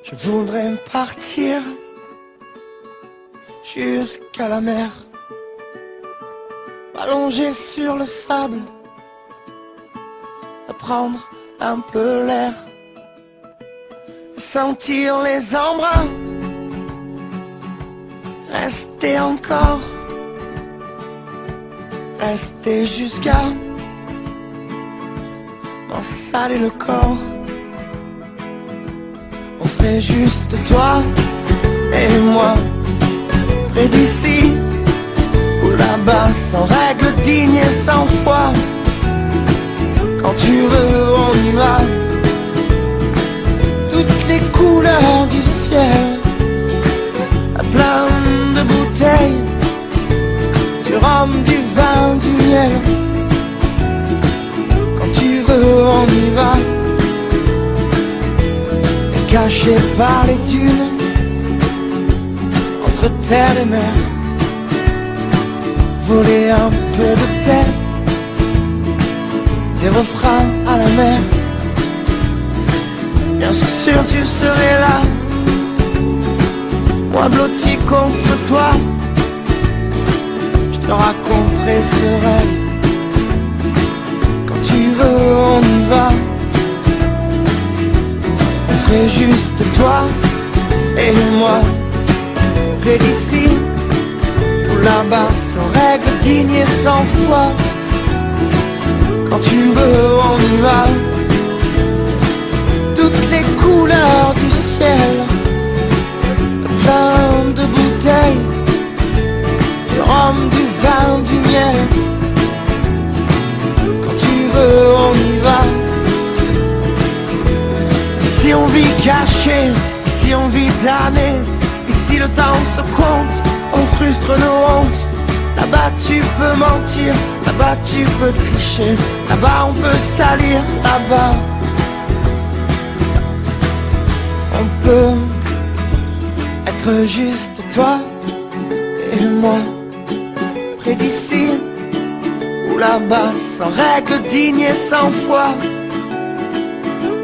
Je voudrais partir jusqu'à la mer, m'allonger sur le sable, prendre un peu l'air, sentir les embruns, rester encore, rester jusqu'à m'en saler le corps. On serait juste toi et moi, près d'ici ou là-bas, sans règles dignes et sans foi. Quand tu veux, on y va. Toutes les couleurs du ciel, à plein de bouteilles, du rhum, du vin, du miel. Quand tu veux, on y va. Caché par les dunes, entre terre et mer, voler un peu de paix, des refrains à la mer. Bien sûr tu serais là, moi blotti contre toi. Je te raconterai ce rêve. Quand tu veux, on y va. On serait juste toi et moi, près d'ici ou là-bas, sans règles dignes et sans foi. Quand tu veux, on y va. Toutes les couleurs du ciel, plein de bouteilles, du rhum, du vin, du miel. Quand tu veux, on y va. Ici on vit caché, ici on vit damné. Ici le temps se compte, on frustre nos hontes. Là-bas tu peux mentir, là-bas tu peux tricher, là-bas on peut salir, là-bas on peut être juste toi et moi, près d'ici ou là-bas, sans règles dignes et sans foi.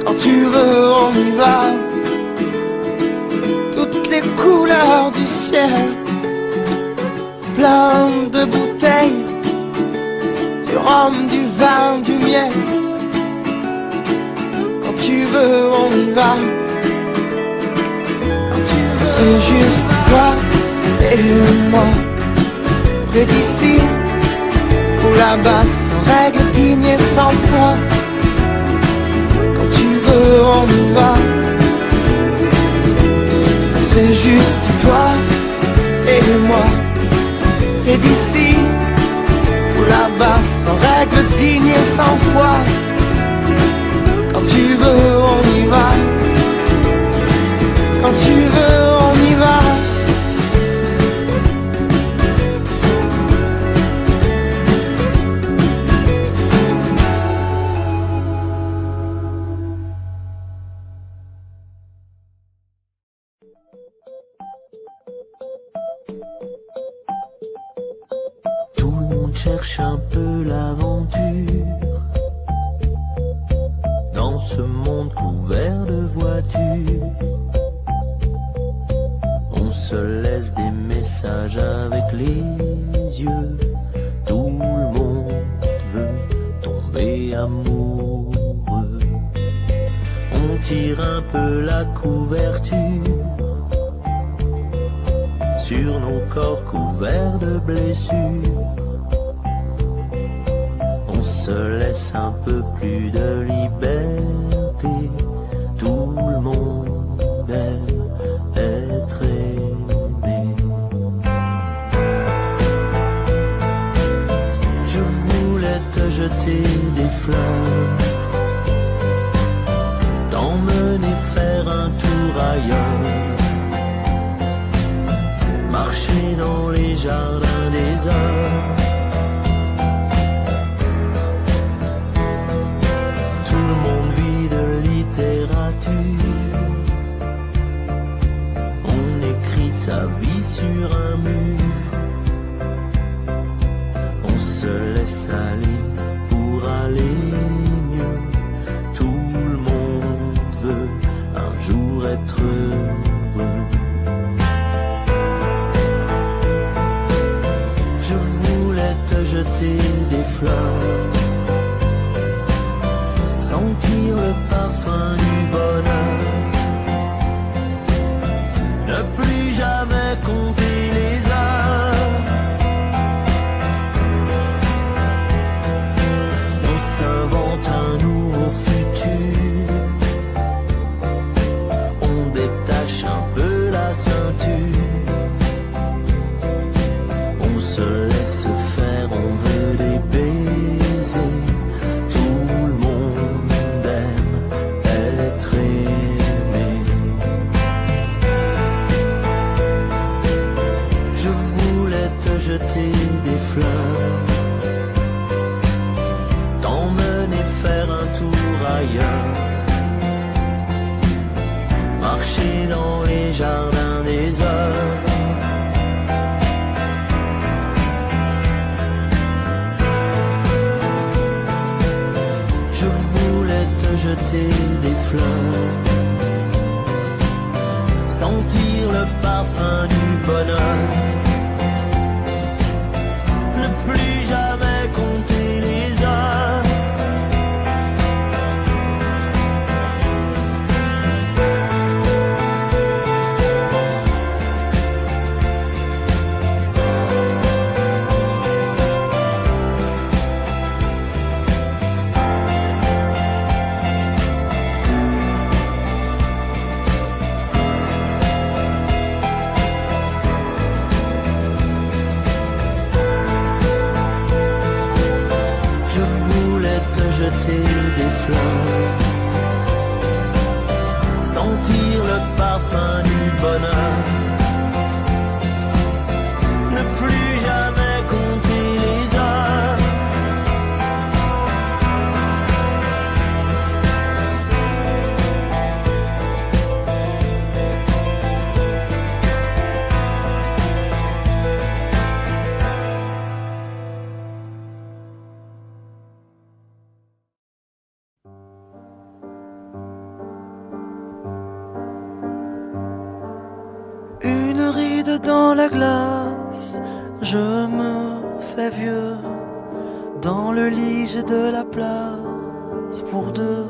Quand tu veux, on y va. Toutes les couleurs du ciel, plein de bouteilles, du rhum, du vin, du miel. Quand tu veux, on y va. Ce serait juste toi et moi, près d'ici ou là-bas, sans règles dignes et sans foi. Quand tu veux, on y va. Ce serait juste toi et moi, près d'ici ou là-bas, sans règles dignes et sans foi. Quand tu veux, on y va. Quand tu veux, on y va. Tout le monde cherche un peu l'aventure dans ce monde couvert de voitures. On se laisse des messages avec les yeux. Tout le monde veut tomber amoureux. On tire un peu la couverture sur nos corps couverts de blessures. On se laisse un peu plus de liberté. Tout le monde aime être aimé. Je voulais te jeter des fleurs, t'emmener faire un tour ailleurs, marcher dans les jardins des heures. Tout le monde vit de littérature. On écrit sa vie sur un mur. On se laisse aller pour aller mieux. Tout le monde veut un jour être heureux. jeter des fleurs, sentir le parfum du bonheur, ne plus jamais compter les heures. On s'invente un nouveau futur, on détache un peu la ceinture, on se laisse faire, on veut des baisers. Tout le monde aime être aimé. Je voulais te jeter des fleurs, t'emmener faire un tour ailleurs, marcher dans les jardins des heures. Je voulais te jeter des fleurs, sentir le parfum du bonheur, ne plus jamais compter les heures. Jeter des fleurs, sentir le parfum du bonheur, ne plus jamais compter les heures. Une ride dans la glace, je me fais vieux. Dans le lit j'ai de la place pour deux.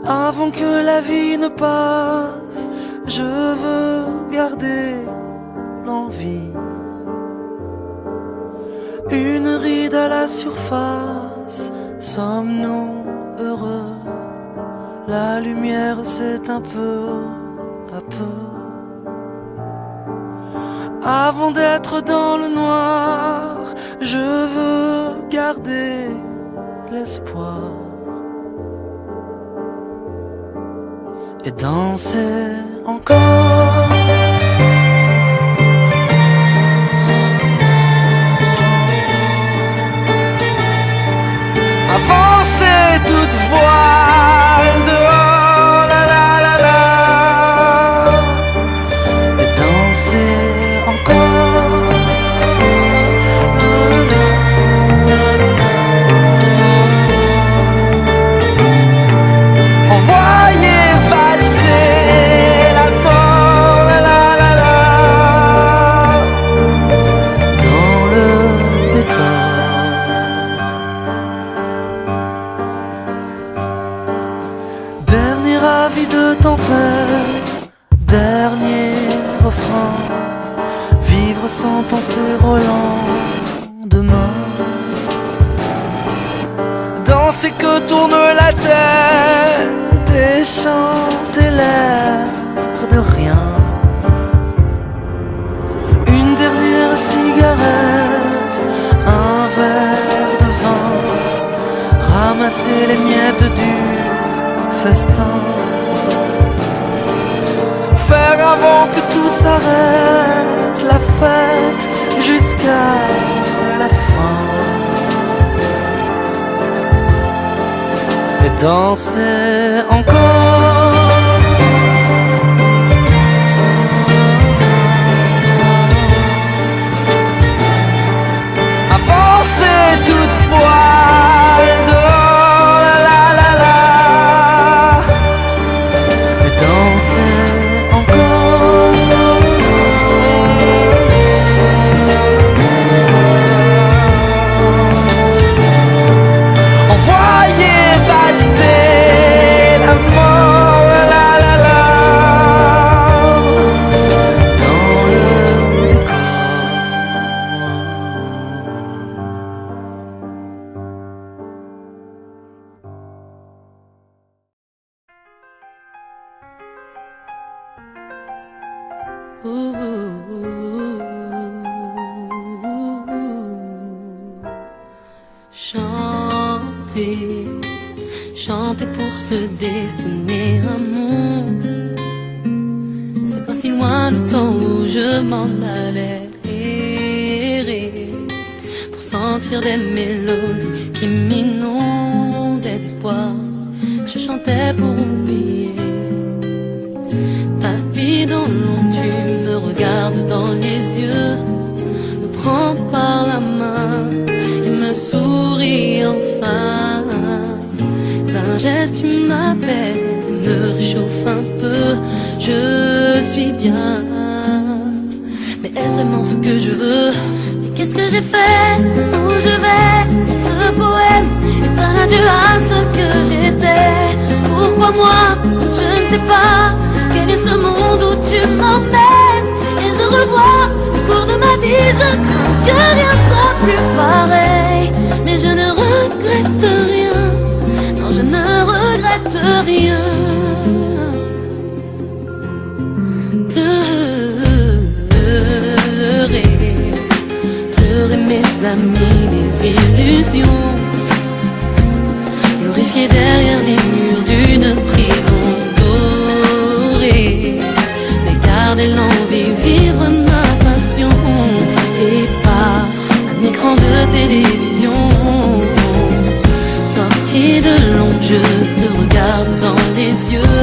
Avant que la vie ne passe, je veux garder l'envie. Une ride à la surface, sommes-nous heureux? La lumière s'éteint peu à peu. Avant d'être dans le noir, je veux garder l'espoir et danser encore. Avancer toute voile dehors, la la la la, et danser encore. La, la, la, la, la, la. Envoyer valser la mort, la la la la, dans le décor. Dernier avis de tempête, dernier refrain, vivre sans penser au lendemain, danser que tourne la tête et chanter l'air de rien. Une dernière cigarette, un verre de vin, ramasser les miettes du festin, faire avant que tout s'arrête la fête jusqu'à la fin, et danser encore. Avancer toute voile dehors, la la la la, et danser encore. Chanter, chanter pour se dessiner un monde. C'est pas si loin le temps où je m'en allais errer pour sentir des mélodies qui m'inondaient d'espoir. Je chantais pour oublier ta vie dans l'ombre. Tu me regardes dans les yeux, me prends par la main et me souris enfin. D'un geste tu m'apaises, me réchauffe un peu. Je suis bien, mais est-ce vraiment ce que je veux? Mais qu'est-ce que j'ai fait? Où je vais? Ce poème est un adieu à ce que j'étais. Pourquoi moi? Je ne sais pas. Quel est ce monde où tu m'emmènes? Et je revois au cours de ma vie, je crains que rien ne soit plus pareil. Mais je ne regrette rien, non je ne regrette rien. Pleurer mes amis, les illusions, glorifier derrière les murs d'une prison dorée, mais garder l'envie, vivre ma passion. C'est pas un écran de télévision. Sorti de l'ombre, je te regarde dans les yeux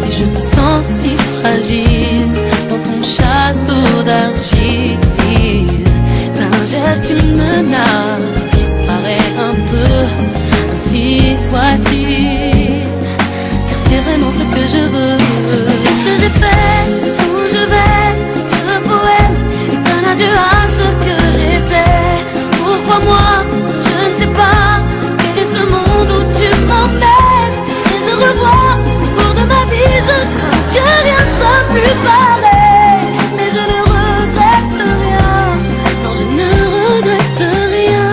et je te sens si fragile dans ton château d'argile. D'un geste tu menaces, disparaît un peu, ainsi soit-il, car c'est vraiment ce que je veux. Qu'est-ce que j'ai fait? Où je vais? Ce poème est un adieu à ce que j'étais. Pourquoi moi? Je ne sais pas. Quel est ce monde où tu m'emmènes? Et je revois au cours de ma vie, je crains que rien ne soit plus pareil. Mais je ne regrette rien, non je ne regrette rien.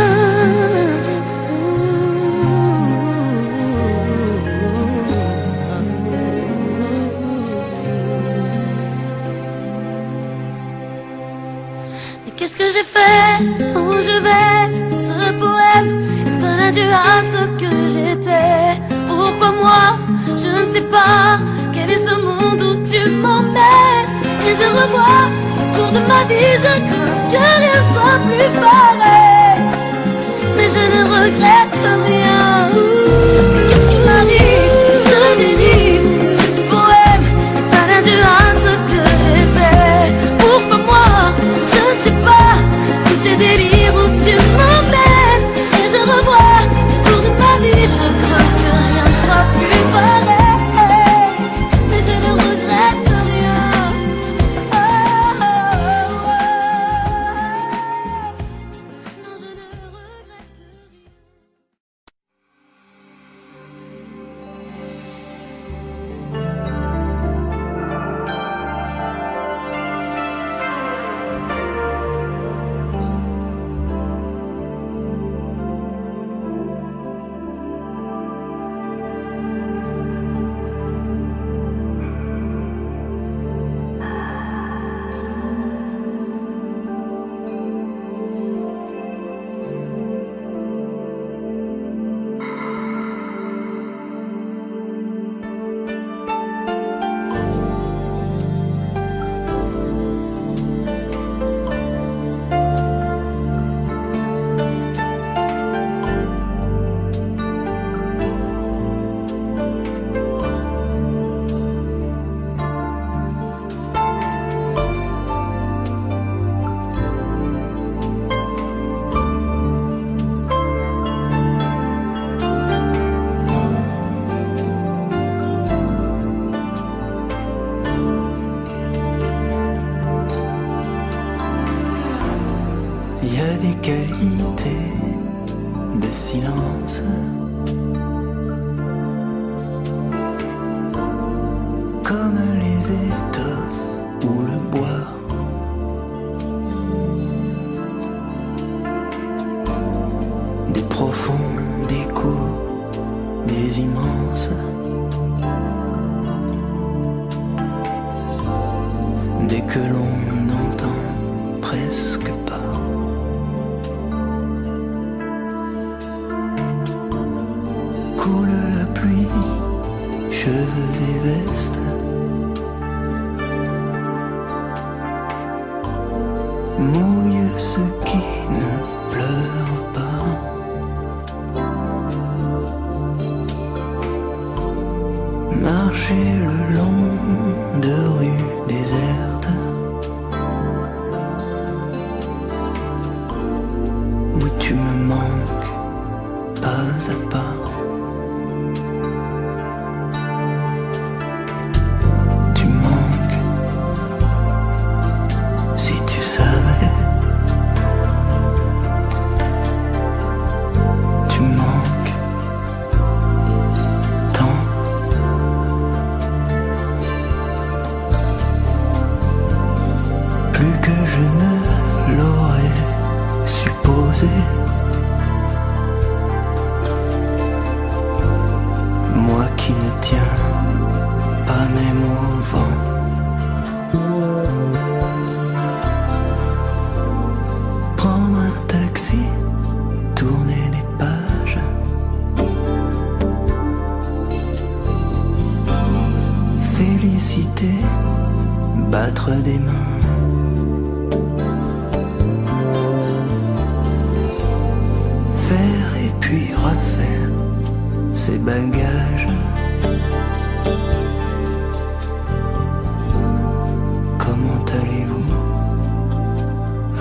Mais qu'est-ce que j'ai fait? Où je vais? Ce poème est un adieu à ce que j'étais. Pourquoi moi? Je ne sais pas. Quel est ce monde où tu m'emmènes? Et je revois au cours de ma vie, je crains que rien ne soit plus pareil. Mais je ne regrette rien. Qu'est-ce qui m'arrive? Je délivre. Ce poème est un adieu à ce que j'étais. Pourquoi moi? Je ne sais pas. Tous ces délires où tu m'emmènes. Et je revois au cours de ma vie, je crains que rien ne soit plus pareil. Mais je ne regrette rien. Oh, oh, oh, oh. Non, je ne regrette rien. Il y a des qualités de silence, comme les étoffes ou le bois. Des profonds, des courts, des immenses. dès que l'on n'entend presque pas. Coule la pluie, cheveux et vestes, mouille ceux qui ne pleurent pas. Marcher le long de rues désertes où tu me manques pas à pas. Tu manques, si tu savais. Tu manques tant. Plus que je ne l'aurais supposé. Moi qui ne tiens pas même au vent. Prendre un taxi, tourner des pages, féliciter, battre des mains. Faire et puis refaire ses bagages. Comment allez-vous?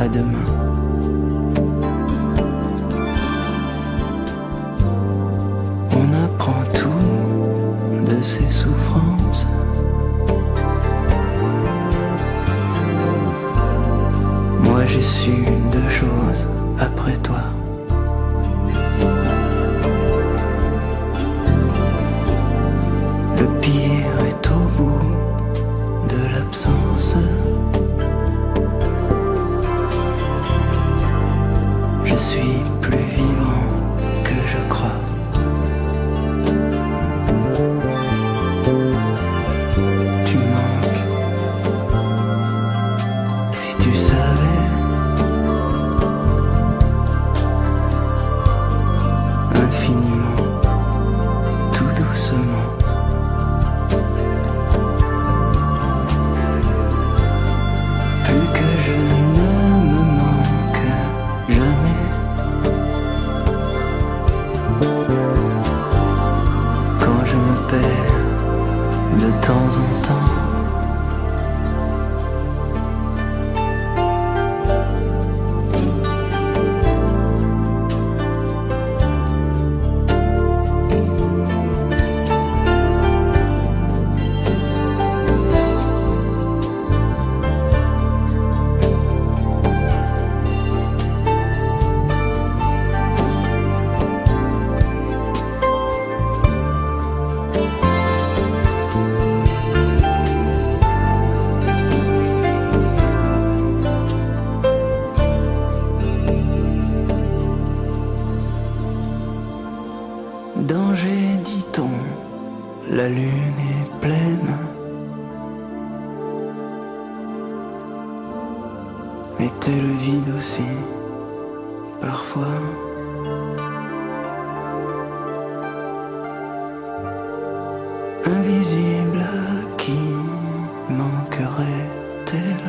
À demain. On apprend tout de ses souffrances. Moi j'ai su deux choses après toi. Le pire est au bout de l'absence. Je suis plus vivant que je crois. Tu manques, si tu savais. Infiniment, tout doucement. Plus que je ne me manque jamais. Quand je me perds de temps en temps. Danger, dit-on, la lune est pleine. Était le vide aussi, parfois. Invisible à qui manquerait-elle?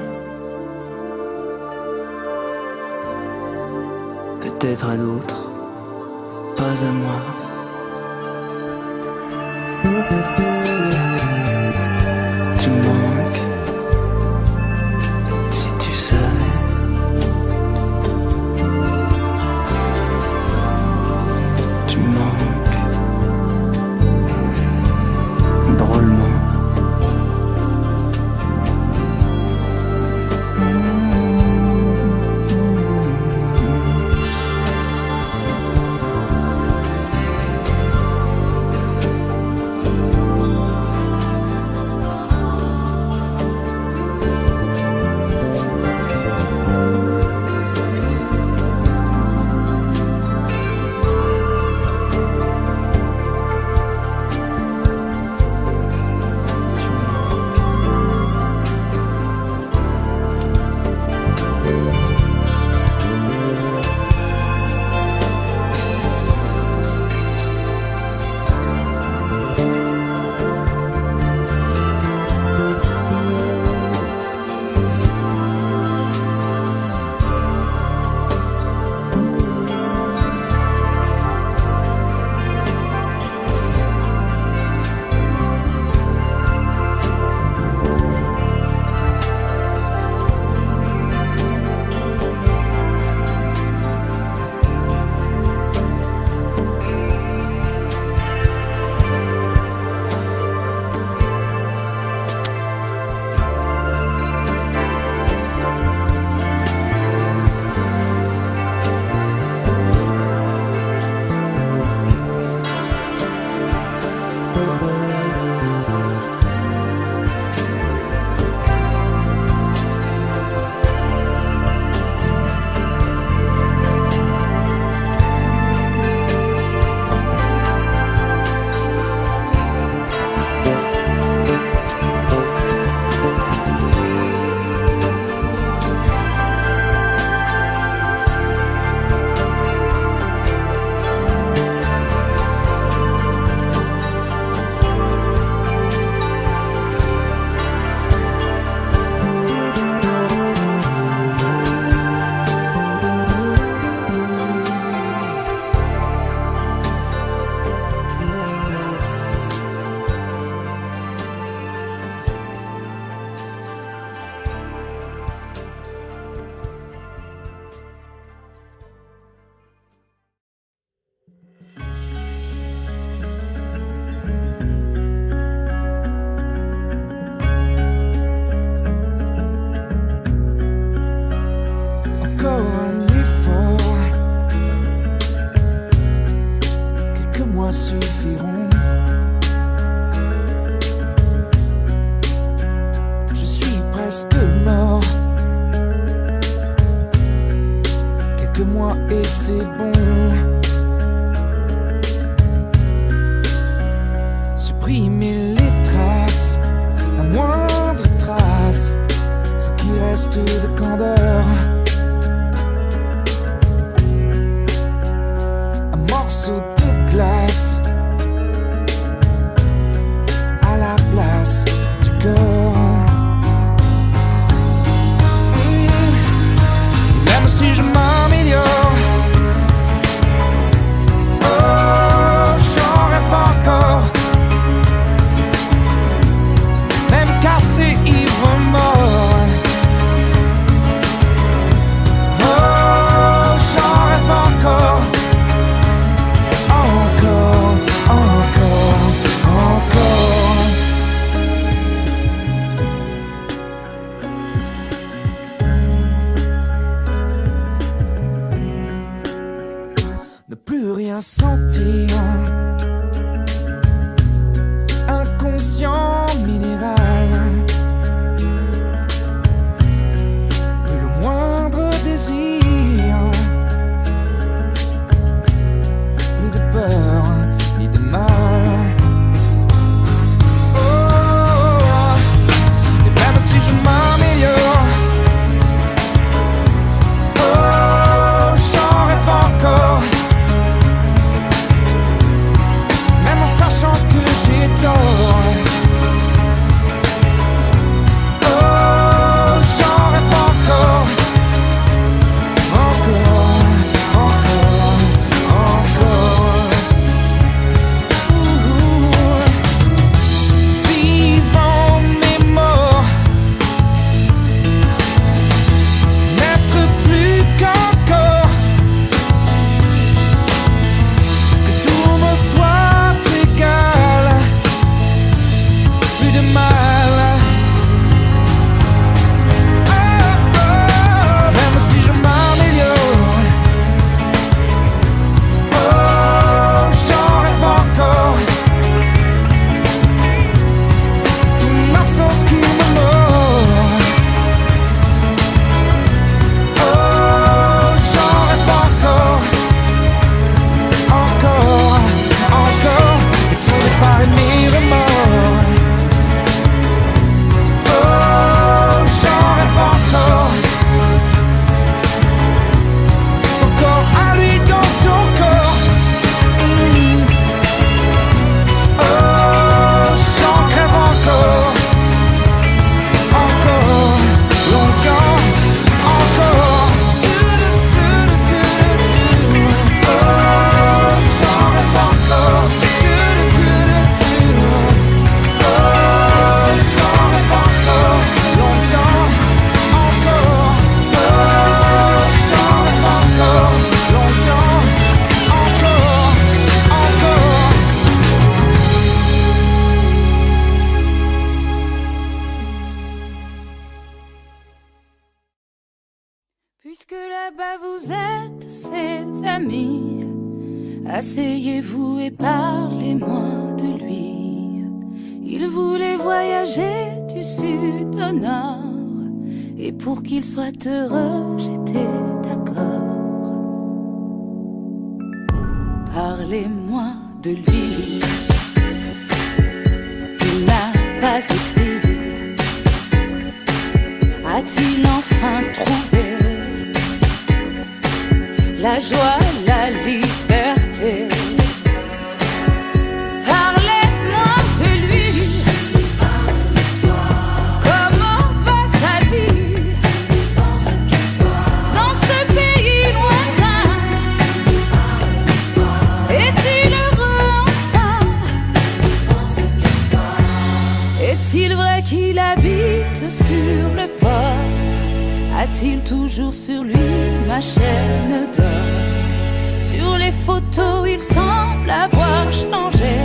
Peut-être à d'autres, pas à moi. Tu manques, si tu savais. Tu manques, drôlement. reste mort. Quelques mois et c'est bon. Supprimer les traces, la moindre trace, ce qui reste de candeur. Un morceau de glace à la place du cœur. Même si je m'améliore, oh, j'en rêve encore. Même cassé, ivre, mort, oh, j'en rêve encore. Encore, encore, encore. Ne plus rien sentir, inconscient minéral. Plus le moindre désir, plus de peur ni de mal. Oh, et même si je m'améliore, oh, j'en rêve encore. Même en sachant que j'ai tort, oh, j'en rêve encore. Encore, encore, encore. Ouh. Vivant mais mort, n'être plus qu'un corps, que tout me soit égal, plus de mal. Oh, oh, même si je m'améliore, oh, j'en rêve encore. Ton absence qui me mord, oh, j'en rêve encore. Encore, encore, et tourné par mes remords. Oh, j'en rêve encore. Son corps à lui dans ton corps. Oh, j'en crève encore. Encore, longtemps, encore. Oh, j'en rêve encore. Oh, j'en rêve encore. Longtemps, encore. Oh, j'en rêve encore. Longtemps, encore, encore. Puisque là-bas vous êtes ses amis, asseyez-vous et parlez-moi de lui. Il voulait voyager du sud au nord, et pour qu'il soit heureux, j'étais d'accord. Parlez-moi de lui. Il n'a pas écrit. A-t-il enfin trouvé la joie, la liberté? Parlez-moi de lui. Comment va sa vie dans ce pays lointain? Est-il heureux enfin? Est-il vrai qu'il habite sur le port? A-t-il toujours sur lui ma chaîne d'or? Sur les photos il semble avoir changé,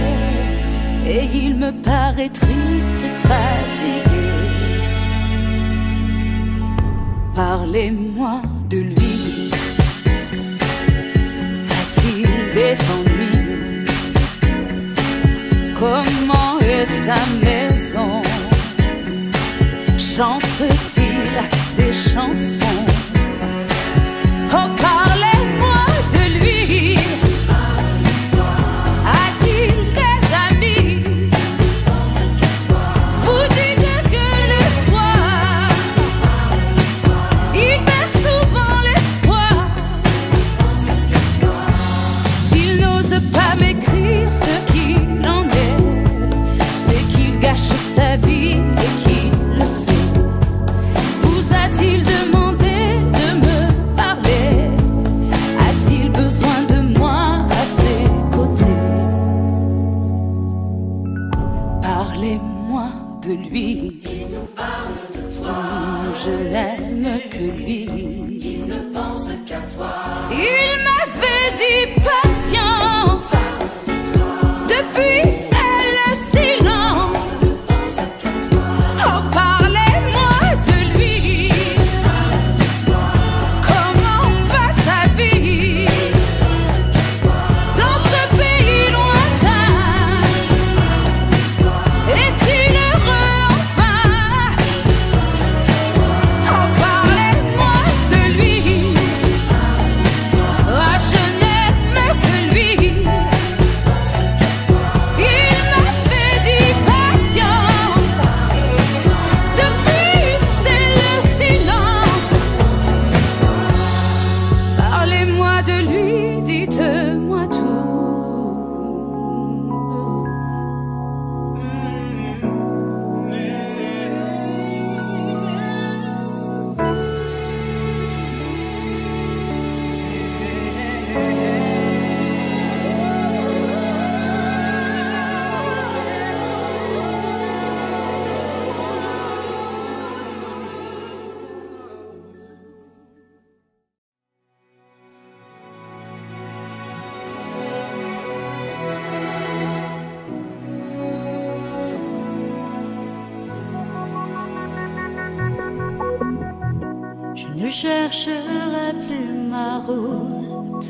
et il me paraît triste et fatigué. Parlez-moi de lui. A-t-il des ennuis? Comment est sa maison? chante-t-il des chansons? Oh, parlez-moi de lui. A-t-il des amis? Vous dites que le soir il perd souvent l'espoir. S'il n'ose pas m'écrire ce qu'il en est, c'est qu'il gâche sa vie et qu'il le sait. Vous a-t-il demandé de me parler? A-t-il besoin de moi à ses côtés? Parlez-moi de lui. Il nous parle de toi. Je n'aime que lui. Il ne pense qu'à toi. Il m'avait dit patience. Depuis c'est le silence. Oh, parlez-moi de lui. Comment va sa vie dans ce pays lointain? Est-il heureux enfin? Oh, parlez-moi de lui. Ah, je n'aime que lui. Il m'a fait dit patience. Depuis c'est le silence. Parlez-moi de lui, dites-moi tout. Je ne chercherai plus ma route,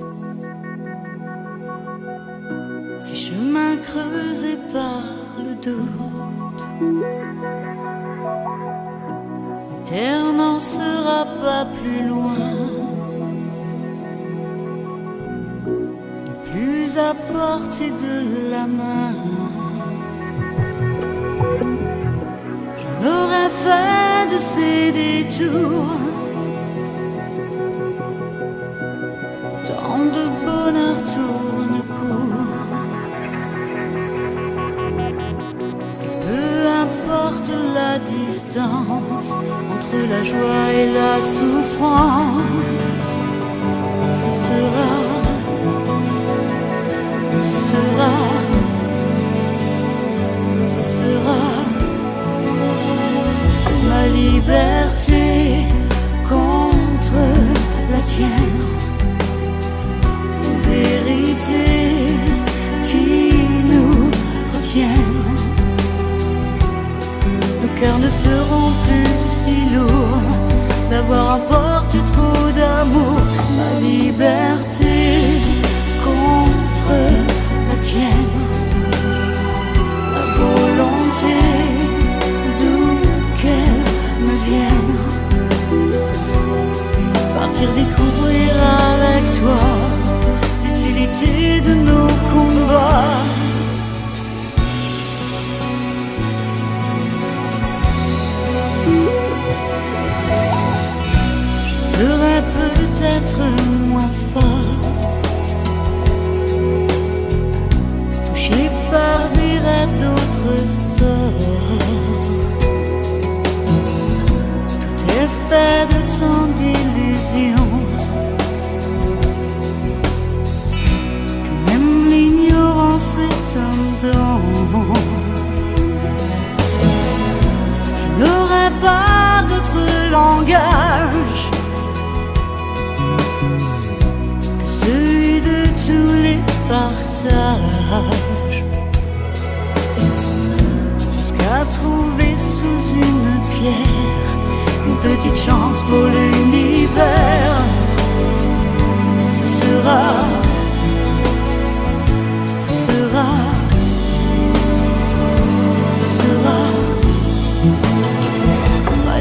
ces chemins creusés par le doute. La terre n'en sera pas plus loin, ni plus à portée de la main. Je n'aurais fait de ces détours tant de bonheur tourne court. Et peu importe la distance entre la joie et la souffrance, ce sera ma liberté contre la tienne. Vérités qui nous retiennent. Nos cœurs ne seront plus si lourds d'avoir emporté trop d'amour. Ma liberté contre la tienne. La volonté d'où qu'elle me vienne. Partir découvrir avec toi l'utilité de nos combats. Je serai peut-être moins forte, touchée par des rêves d'autres sortes. Tout est fait de tant d'illusions. C'est un don. Je n'aurai pas d'autre langage que celui de tous les partages, jusqu'à trouver sous une pierre une petite chance pour l'univers. Ce sera ma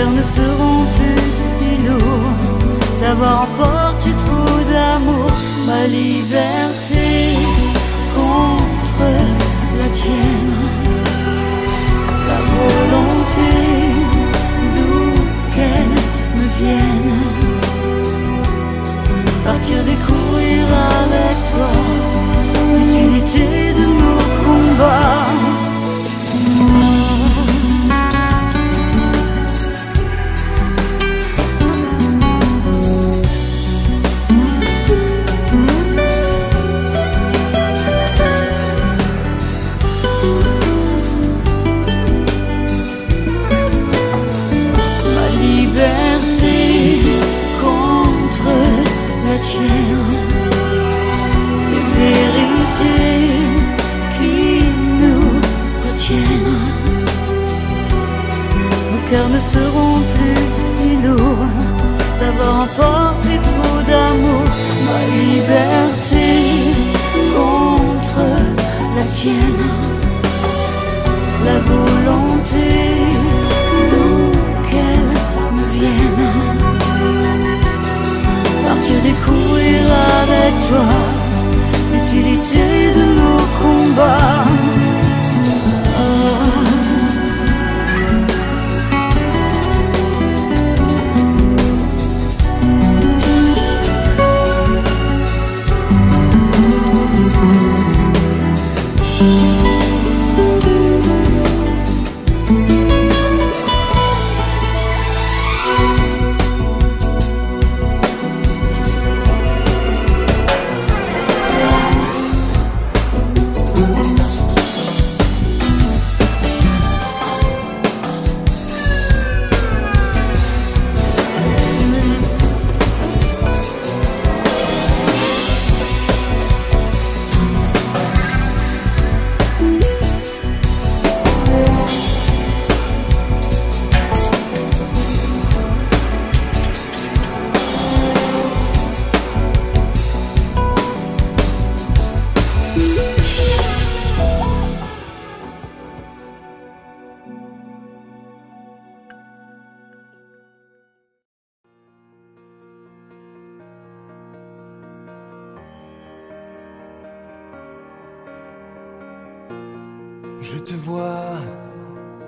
cœurs ne seront plus si lourds d'avoir emporté trop d'amour. Ma liberté contre la tienne, la volonté d'où qu'elle me vienne, partir découvrir avec toi l'utilité de nos combats. Les vérités qui nous retiennent, nos cœurs ne seront plus si lourds d'avoir emporté trop d'amour. Ma liberté contre la tienne, la volonté d'où qu'elle me vienne, partir découvrir avec toi l'utilité de nos combats.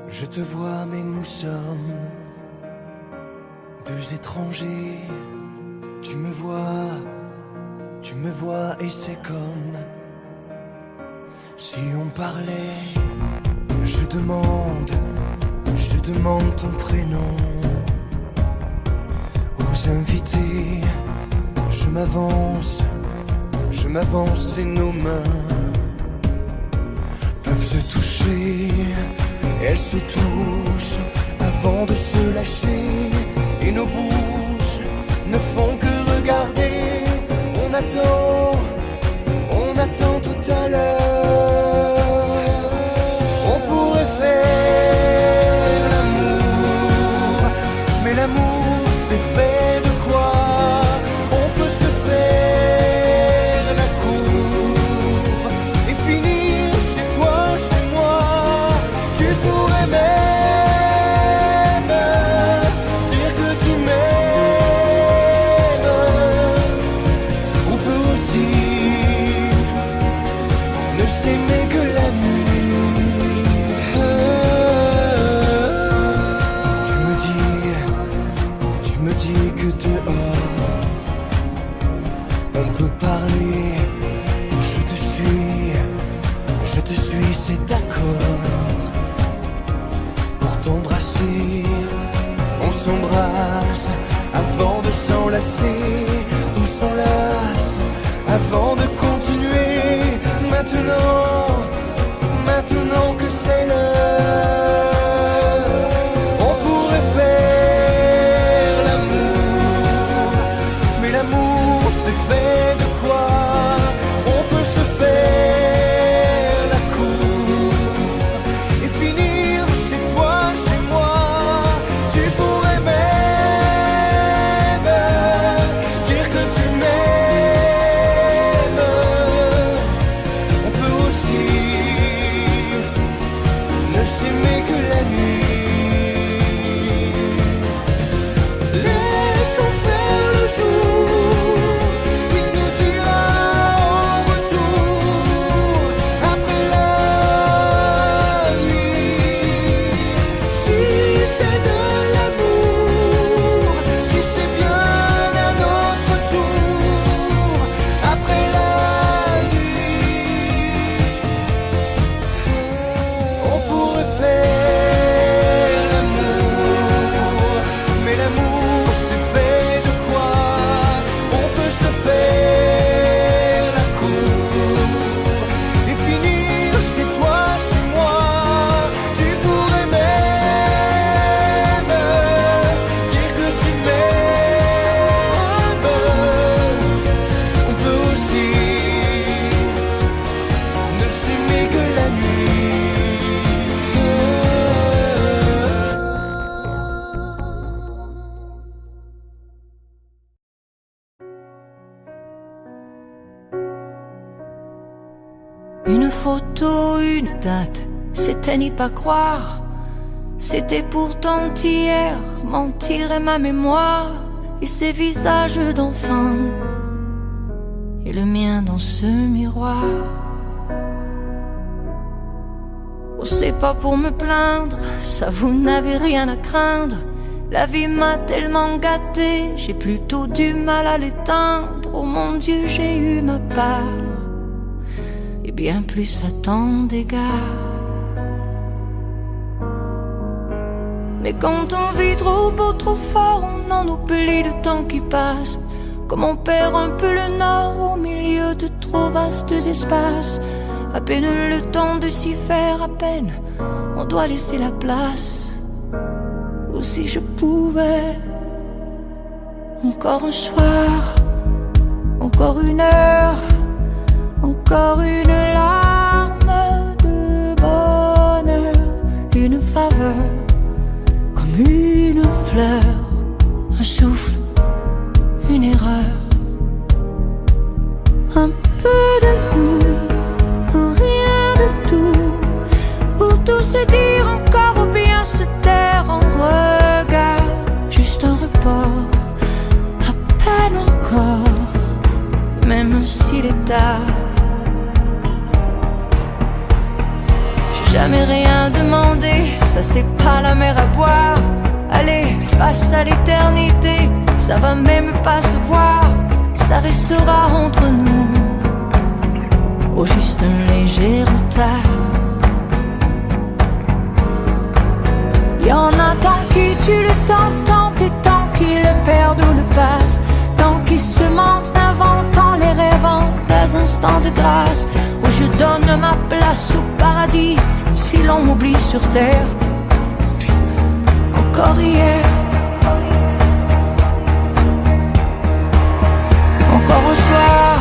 Je te vois, mais nous sommes deux étrangers. Tu me vois et c'est comme si on parlait. Je demande ton prénom aux invités. Je m'avance et nos mains peuvent se toucher. Elles se touchent avant de se lâcher, et nos bouches ne font que regarder. On attend tout à l'heure. On pourrait faire l'amour, mais l'amour c'est fait de quoi? On peut se faire la cour et finir chez toi, chez moi. Tu pourrais même dire que tu m'aimes. On peut aussi ne s'aimer que la nuit. Tu me dis que dehors on peut parler. Je te suis, c'est d'accord. Pour t'embrasser, on s'embrasse avant de s'enlacer. On s'enlace avant de continuer. Maintenant que c'est l'heure, on pourrait faire l'amour, mais l'amour c'est fait de quoi? On peut se faire la cour et finir chez toi, chez moi. Tu pourrais même dire que tu m'aimes. On peut aussi ne s'aimer que photo, une date, c'était n'y pas croire. C'était pourtant hier, mentir est ma mémoire. Et ces visages d'enfants, et le mien dans ce miroir. Oh, c'est pas pour me plaindre, ça vous n'avez rien à craindre. La vie m'a tellement gâté, j'ai plutôt du mal à l'éteindre. Oh mon Dieu, j'ai eu ma part, et bien plus à tant d'égards. Mais quand on vit trop beau, trop fort, on en oublie le temps qui passe. Comme on perd un peu le nord au milieu de trop vastes espaces. À peine le temps de s'y faire, à peine on doit laisser la place. Ou si je pouvais, encore un soir, encore une heure, encore une larme de bonheur, une faveur, comme une fleur, un souffle, une erreur, un peu de nous, rien de tout, pour tout se dire encore ou bien se taire en regard, juste un report, à peine encore, même s'il est tard. J'ai jamais rien demandé, ça c'est pas la mer à boire. Allez, face à l'éternité, ça va même pas se voir, ça restera entre nous, au juste un léger retard. Y'en a tant qui tuent le temps, tant et tant qui le perdent ou le passent, tant qui se mentent, inventant les rêvant des instants de grâce, où je donne ma place au paradis, si l'on m'oublie sur terre. Encore hier, encore un soir,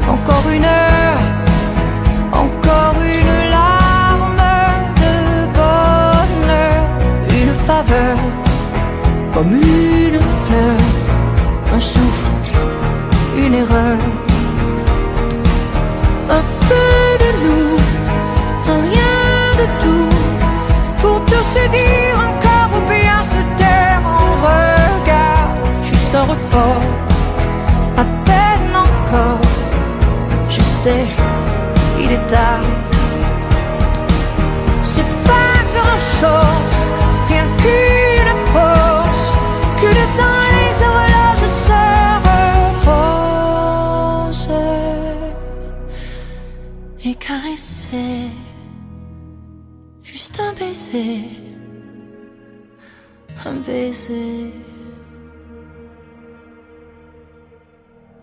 encore une heure, encore une larme de bonheur, une faveur, comme une fleur, un souffle, une erreur, un peu de nous, un rien de tout, pour tout se dire encore ou bien se taire en regard, juste un report, à peine encore, je sais, il est tard. C'est pas grand chose, rien qu'une pause, que le temps et les horloges se reposent, et caresser, juste un baiser, un baiser.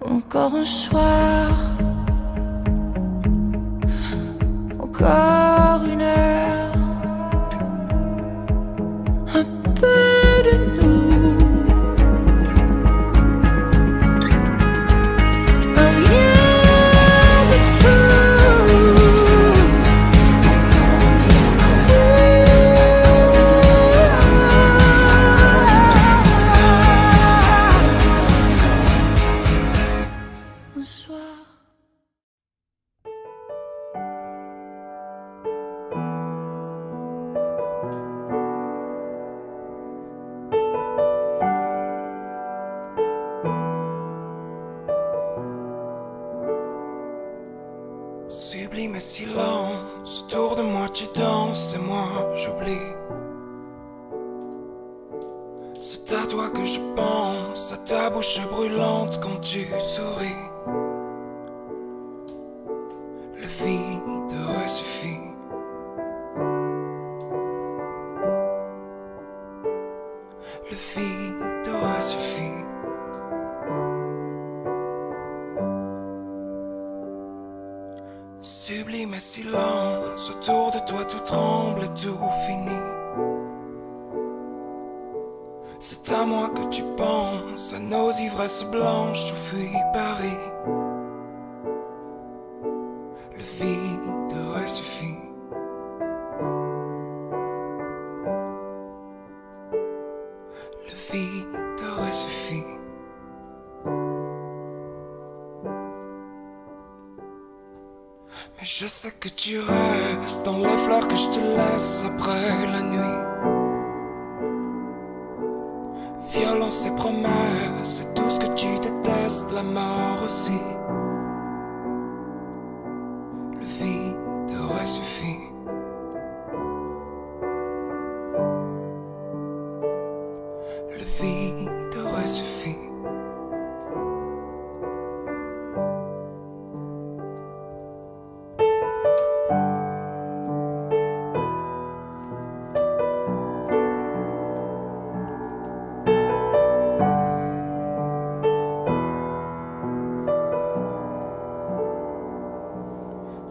Encore un soir, encore une heure, un peu de nous, un rien de tout. Un soir. Sublime silence, autour de moi tu danses et moi j'oublie. C'est à toi que je pense, à ta bouche brûlante quand tu souris. Le vide aurait suffi. Le vide aurait suffi. Sublime silence, autour de toi tout tremble et tout finit. C'est à moi que tu penses, à nos ivresses blanches où fuit Paris. Le vide aurait suffi. Le vide aurait suffi. Mais je sais que tu restes dans les fleurs que je te laisse après la nuit. Violence et promesses, c'est tout ce que tu détestes, la mort aussi. Le vide aurait suffi. Le vide aurait suffi.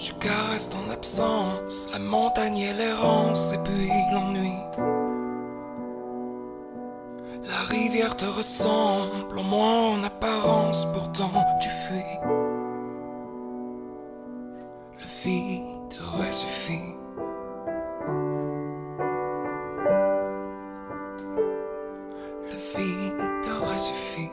Je caresse ton absence, la montagne et l'errance, et puis l'ennui. La rivière te ressemble, au moins en apparence, pourtant tu fuis. Le vide aurait suffi. Le vide aurait suffi.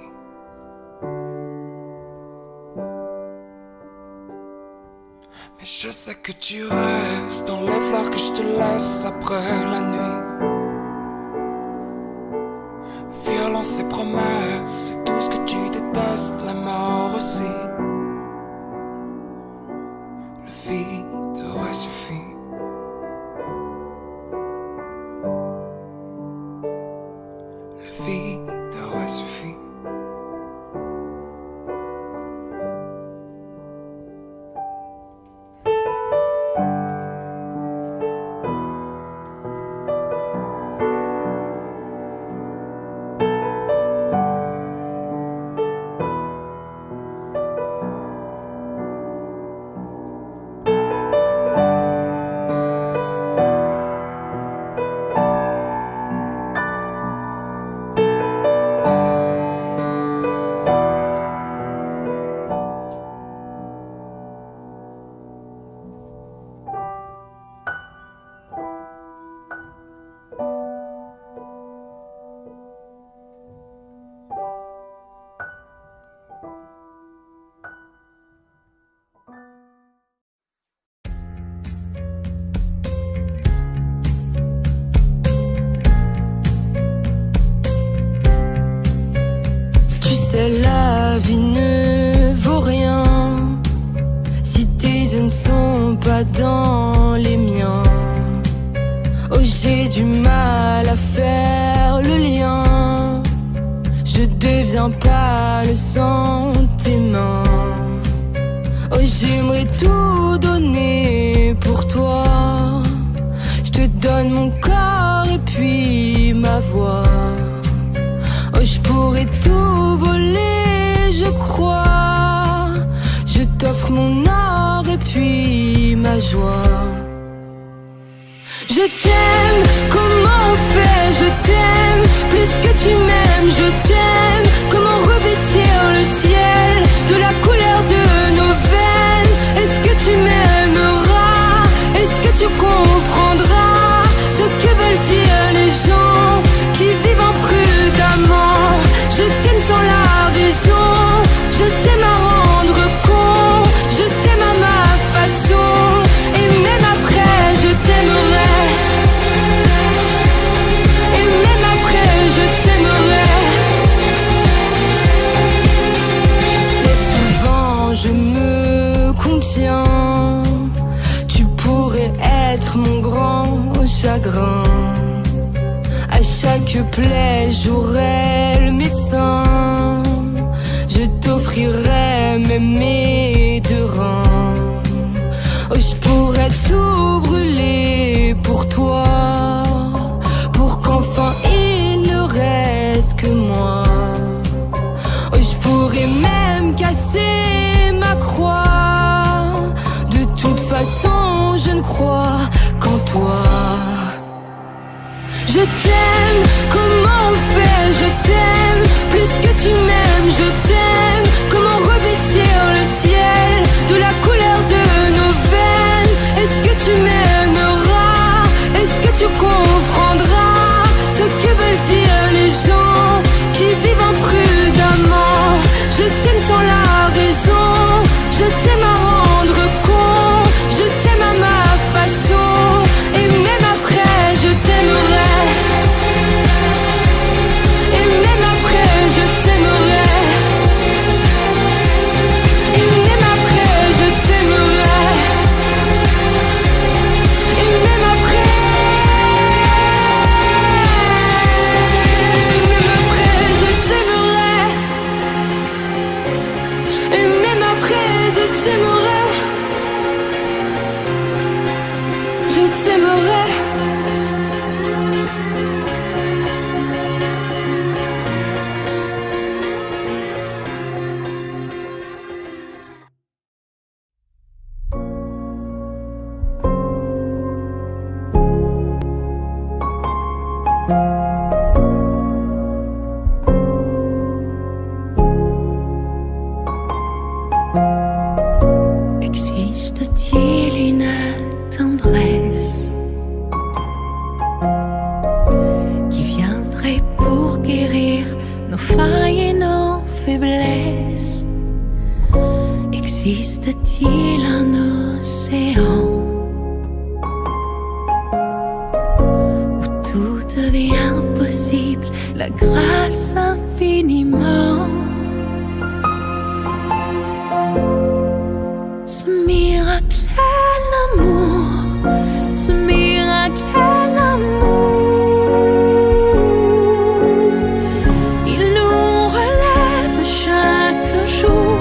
Mais je sais que tu restes dans les fleurs que je te laisse après la nuit. Violence et promesses, c'est tout ce que tu détestes, la mort aussi. Le vide aurait suffi. Le vide aurait suffi. La vie ne vaut rien si tes yeux ne sont pas dans les miens. Oh, j'ai du mal à faire le lien. Je deviens pas le sang tes mains. Oh, j'aimerais tout donner pour toi. Je te donne mon corps et puis ma voix. Oh, je pourrais tout voler, je crois. Je t'offre mon or et puis ma joie. Je t'aime, comment on fait? Je t'aime, plus que tu m'aimes, je t'aime. Comment revêtir le ciel de la couleur de nos veines? Est-ce que tu m'aimeras? Est-ce que tu comprendras ce que veulent dire les gens qui vivent imprudemment? Je t'aime sans la raison, je t'aime à rendre con, je t'aime à ma façon, et même après je t'aimerai, et même après je t'aimerai. Tu sais, souvent je me contiens, tu pourrais être mon grand chagrin. À chaque plaie, j'aurai le médecin. Je t'offrirai même mes deux reins. Oh, je pourrais tout brûler pour toi, pour qu'enfin il ne reste que moi. Oh, je pourrais même casser ma croix. De toute façon, je ne crois qu'en toi. Je t'aime, comment on fait? Je t'aime, plus que tu m'aimes, je t'aime. Comment revêtir le ciel de la couleur de nos veines? Est-ce que tu m'aimeras? Est-ce que tu comprendras ce que veulent dire les gens qui vivent imprudemment? Je t'aime sans la raison, je t'aime à rendre con, je failles et nos faiblesses, existe-t-il un océan où tout devient possible, la grâce infiniment? Ce miracle est l'amour, ce miracle est l'amour. Il nous relève chaque jour,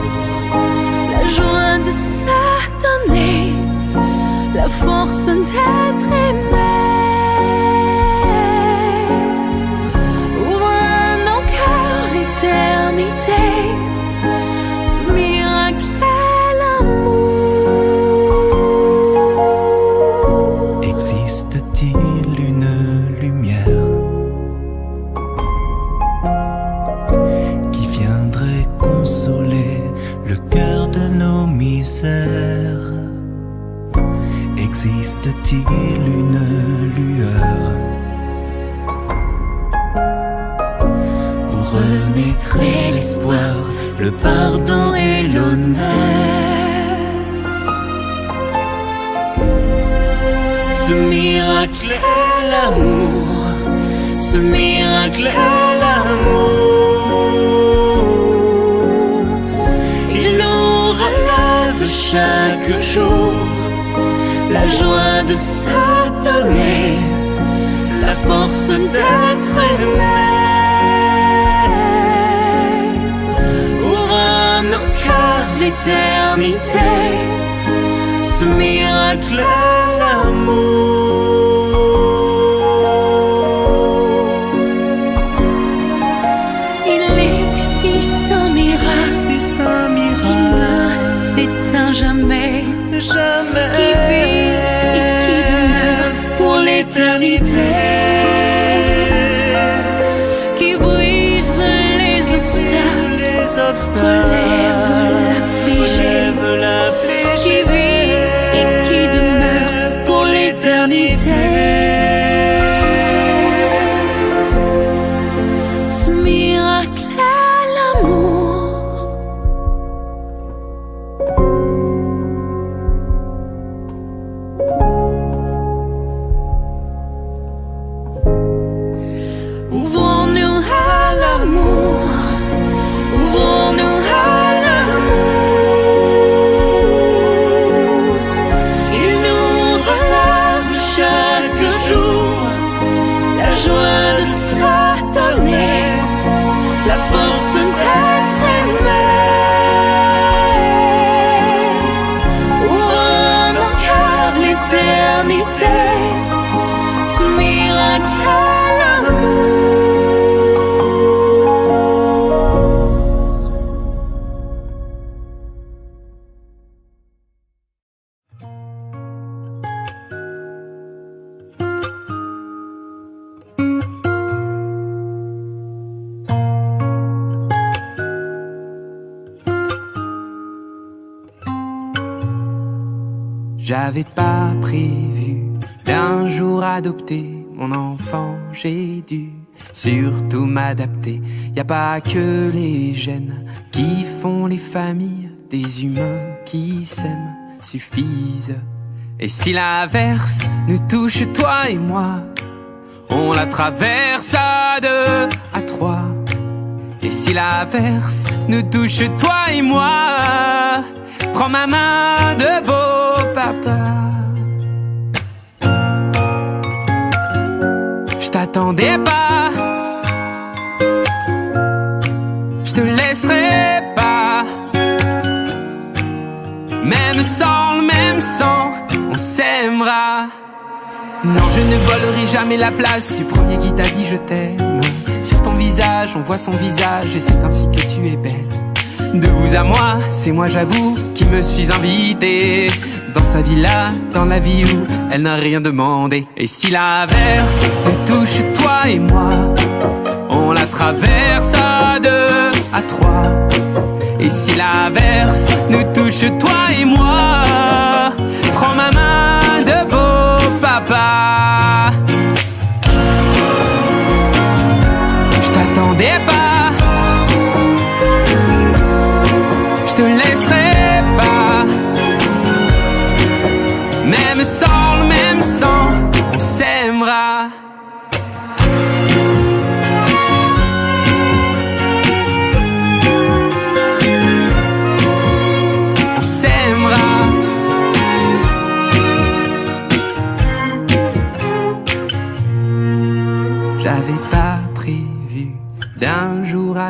la joie de s'adonner, la force d'être aimé. Ouvre à nos cœurs l'éternité, ce miracle est l'amour. Existe-t-il une lumière qui viendrait consoler le cœur de nos misères? Existe-t-il une lueur où renaîtrait l'espoir, le pardon et l'honneur? Ce miracle est l'amour, ce miracle est l'amour. Il nous relève chaque jour, la joie de s'adonner, la force d'être aimé. Ouvre à nos cœurs l'éternité, ce miracle est l'amour. Il existe un miracle qui ne s'éteint jamais, qui vit et qui demeure pour l'éternité, qui brise les obstacles, relève l'affligé, qui vit et qui demeure pour l'éternité. Ce miracle est l'amour. Ouvrons-nous à l'amour, ouvrons-nous à l'amour. Il nous relève chaque jour, la joie de s'adonner, la force d'être aimé. Ouvre à nos cœurs l'éternité, ce miracle est l'amour. J'avais pas prévu d'un jour adopter mon enfant, j'ai dû surtout m'adapter. Y a pas que les gènes qui font les familles, des humains qui s'aiment suffisent. Et si l'averse nous touche, toi et moi, on la traverse à deux, à trois. Et si l'averse nous touche, toi et moi, prends ma main de beau papa. Je t'attendais pas, je te laisserai pas. Même sans le même sang, on s'aimera. Non, je ne volerai jamais la place du premier qui t'a dit je t'aime. Sur ton visage, on voit son visage et c'est ainsi que tu es belle. De vous à moi, c'est moi j'avoue qui me suis invité dans sa villa, dans la vie où elle n'a rien demandé. Et si l'averse nous touche, toi et moi, on la traverse à deux, à trois. Et si l'averse nous touche, toi et moi, prends ma main de beau papa. Je t'attendais pas,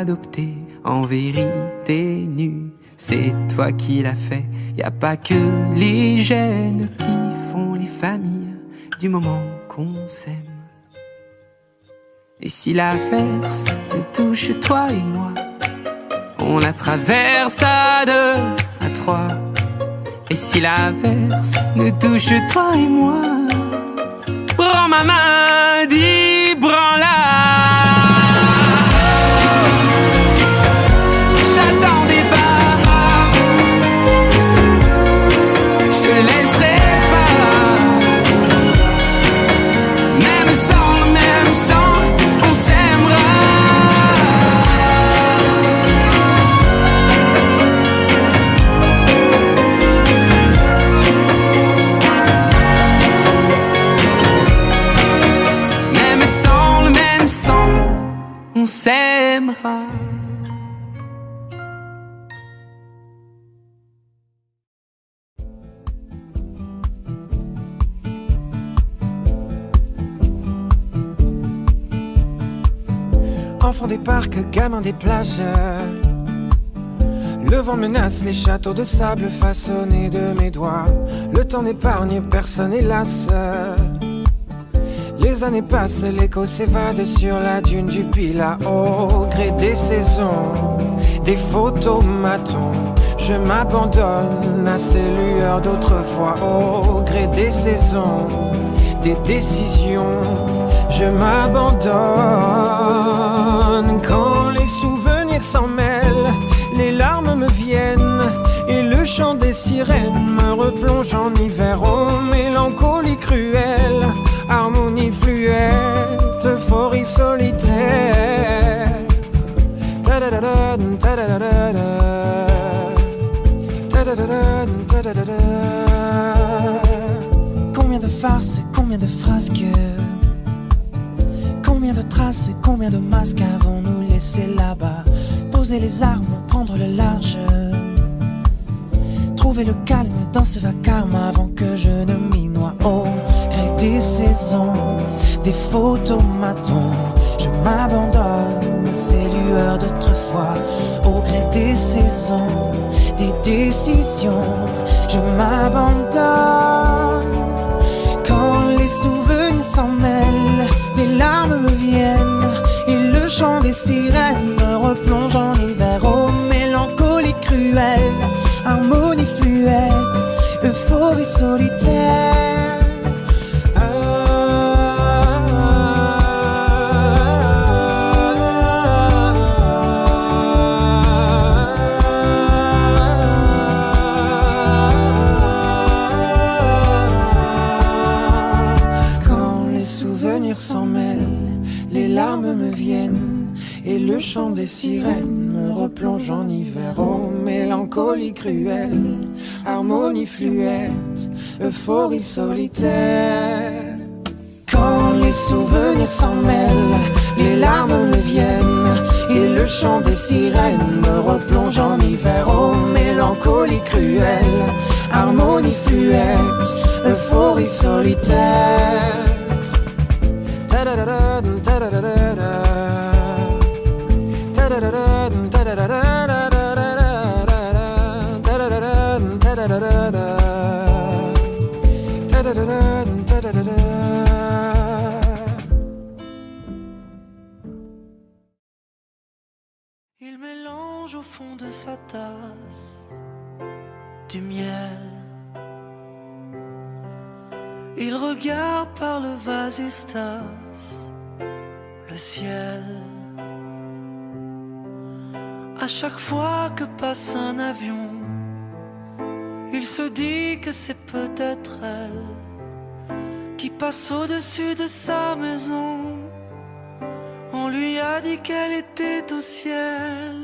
adopté, en vérité nu. C'est toi qui l'as fait, y a pas que les gènes qui font les familles du moment qu'on s'aime. Et si l'averse nous touche toi et moi, on la traverse à deux, à trois. Et si l'averse nous touche toi et moi, prends ma main, dis prends-la. Je t'attendais pas, je te laisserai pas. Même sans, on s'aimera. On s'aimera. Enfant des parcs, gamin des plages, le vent menace les châteaux de sable façonnés de mes doigts. Le temps n'épargne personne hélas. Les années passent, l'écho s'évade sur la dune du Pilat. Au gré des saisons, des photomatons, je m'abandonne à ces lueurs d'autrefois. Au gré des saisons, des décisions, je m'abandonne. Quand les souvenirs s'en mêlent, les larmes me viennent et le chant des sirènes me replonge en hiver. Oh, mélancolie cruelle, harmonie fluette, euphorie solitaire. Combien de farces, combien de frasques, combien de traces, combien de masques avons-nous laissé là-bas? Poser les armes, prendre le large, trouver le calme dans ce vacarme avant que je ne m'y noie. Au gré des saisons, des photomatons, je m'abandonne à ces lueurs d'autrefois. Au gré des saisons, des décisions, je m'abandonne. Quand les souvenirs s'en mêlent, les larmes me viennent et le chant des sirènes me replonge en hiver. Oh, mélancolie cruelle, harmonie fluette, euphorie solitaire. S'en mêlent, les larmes me viennent et le chant des sirènes me replonge en hiver. Oh, mélancolie cruelle, harmonie fluette, euphorie solitaire. Quand les souvenirs s'en mêlent, les larmes me viennent et le chant des sirènes me replonge en hiver. Oh, mélancolie cruelle, harmonie fluette, euphorie solitaire. Il mélange au fond de sa tasse du miel. Il regarde par le vasistas le ciel. À chaque fois que passe un avion, il se dit que c'est peut-être elle qui passe au-dessus de sa maison. On lui a dit qu'elle était au ciel.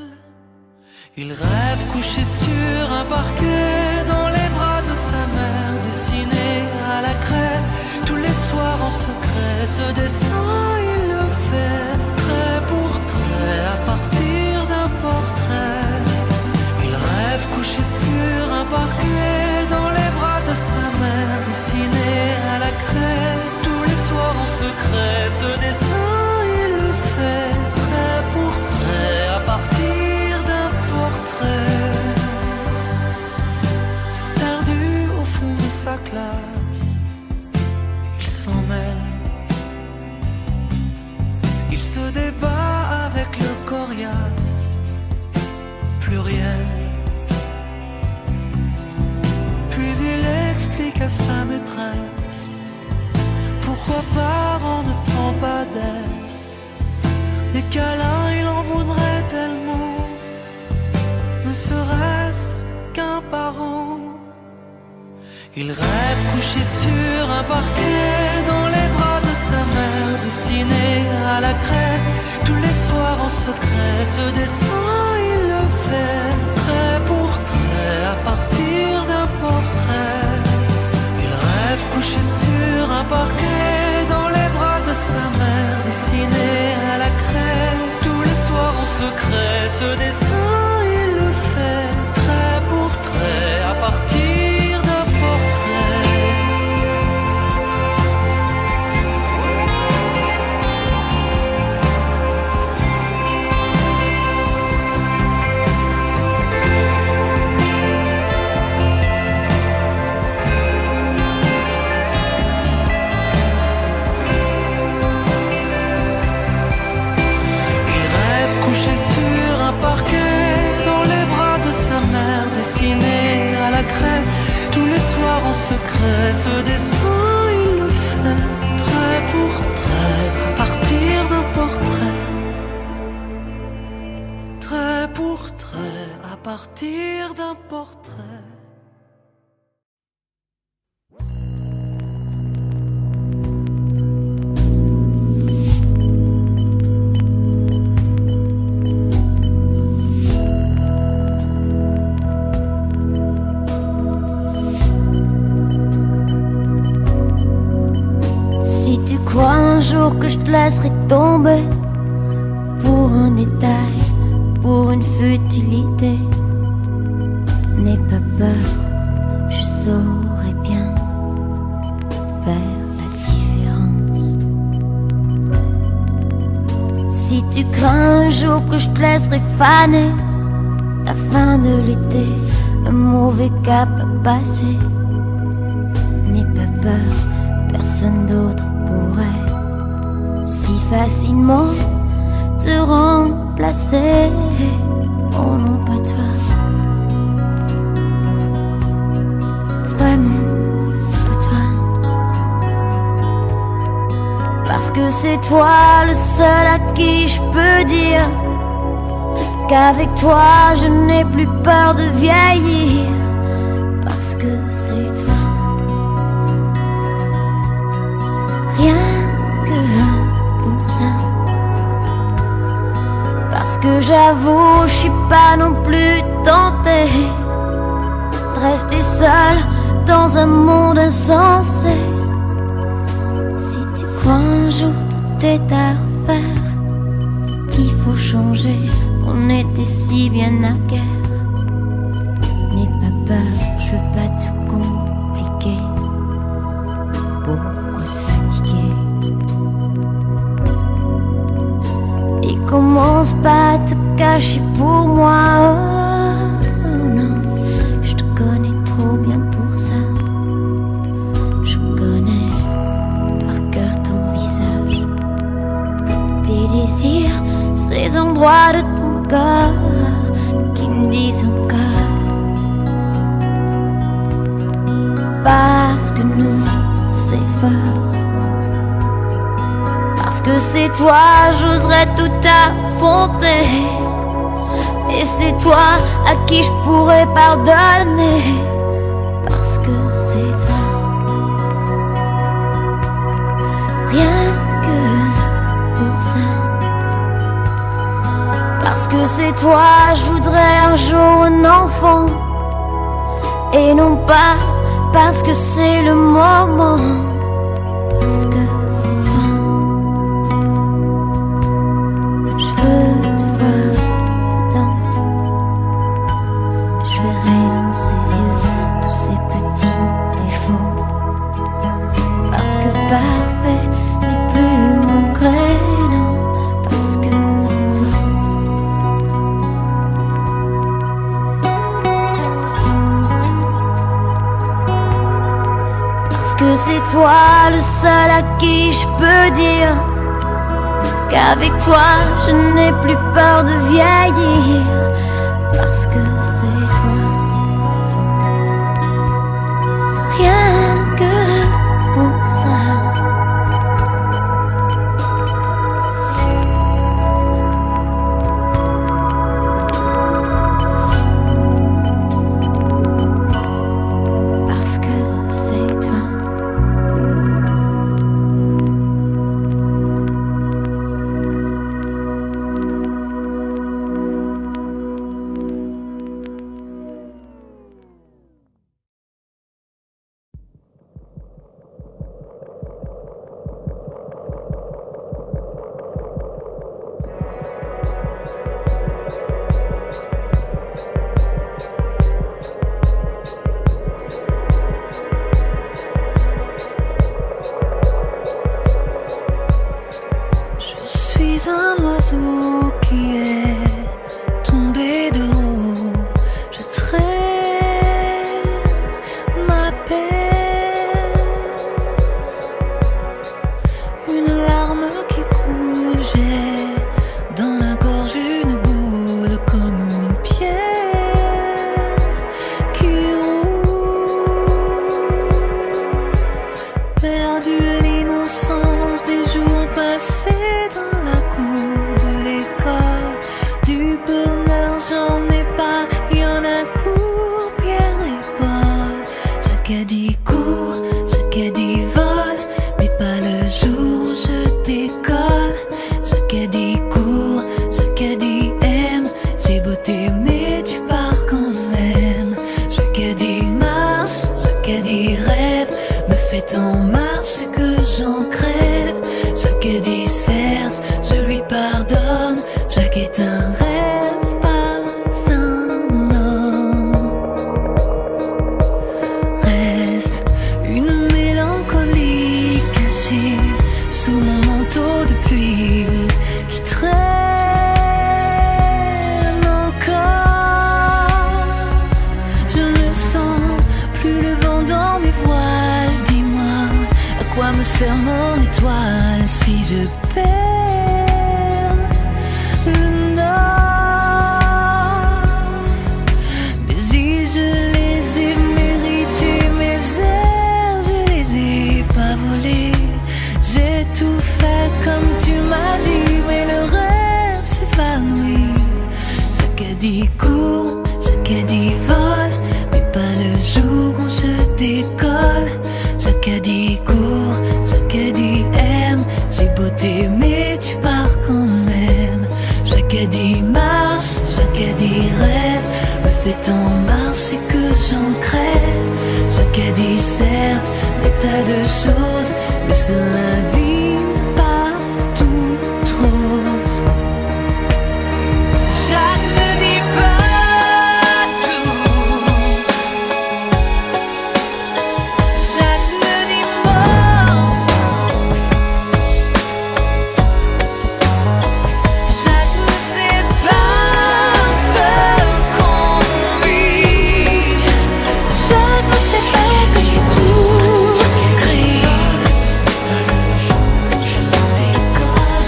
Il rêve couché sur un parquet dans les bras de sa mère, dessiné à la craie tous les soirs en secret. Ce dessin il le fait trait pour trait à partir d'un portrait. Il rêve couché sur un parquet dans les bras de sa mère, dessiné à la craie tous les soirs en secret. Ce dessin il le fait trait pour trait à partir Il rêve couché sur un parquet dans les bras de sa mère, dessiné à la craie tous les soirs en secret. Ce dessin il le fait trait pour trait à partir d'un portrait. Il rêve couché sur un parquet dans les bras de sa mère, dessiné à la craie tous les soirs en secret. Ce dessin il le fait trait pour trait à partir d'un portrait. Dessiné à la craie tous les soirs en secret. Ce dessin il le fait trait pour trait à partir d'un portrait. Trait pour trait à partir d'un portrait. Crois un jour que je te laisserai tomber pour un détail, pour une futilité. N'aie pas peur, je saurai bien faire la différence. Si tu crains un jour que je te laisserai faner, la fin de l'été, un mauvais cap à passer. N'aie pas peur, personne d'autre pourrait si facilement te remplacer. Oh non, pas toi. Vraiment, pas toi. Parce que c'est toi le seul à qui je peux dire qu'avec toi je n'ai plus peur de vieillir. Parce que c'est toi. Rien que pour ça. Parce que j'avoue, je suis pas non plus tentée de rester seule dans un monde insensé. Si tu crois un jour tout est à refaire, qu'il faut changer, on était si bien naguère. N'aie pas peur, je veux pas tout compliquer. Pourquoi se fatiguer? Et commence pas à te cacher pour moi. Oh non, je te connais trop bien pour ça. Je connais par cœur ton visage, tes désirs, ces endroits de ton corps qui me disent encore. Parce que nous c'est fort. Parce que c'est toi, j'oserais tout affronter. Et c'est toi à qui je pourrais pardonner. Parce que c'est toi. Rien que pour ça. Parce que c'est toi, je voudrais un jour un enfant. Et non pas parce que c'est le moment, parce que c'est toi. Je veux te voir dedans. Je verrai dans ses yeux tous ces petits défauts. Parce que parfait n'est plus mon créneau. Parce que c'est toi. Parce que c'est toi le seul à qui je peux dire qu'avec toi je n'ai plus peur de vieillir. Parce que c'est toi. Rien que pour ça. Parce que serre mon étoile si je perds le nord. Mes îles, je les ai méritées, mes airs, je les ai pas volées. J'ai tout fait comme tu m'as dit, mais le rêve s'évanouit. Jacadie court, Jacadie vole, mais pas le jour où je décolle. Jacadie court, Jacadie aime, j'ai beau t'aimer, tu pars quand même. Jacadie marche, Jacadie rêve, me fait en marche et que j'en crève. Jacadie certes, des tas de choses, mais sur la vie pas tout rose. Jacques ne dit pas tout, Jacques ne dit mort, Jacques ne sait pas ce qu'on vit, Jacques ne sait pas que c'est tout gris.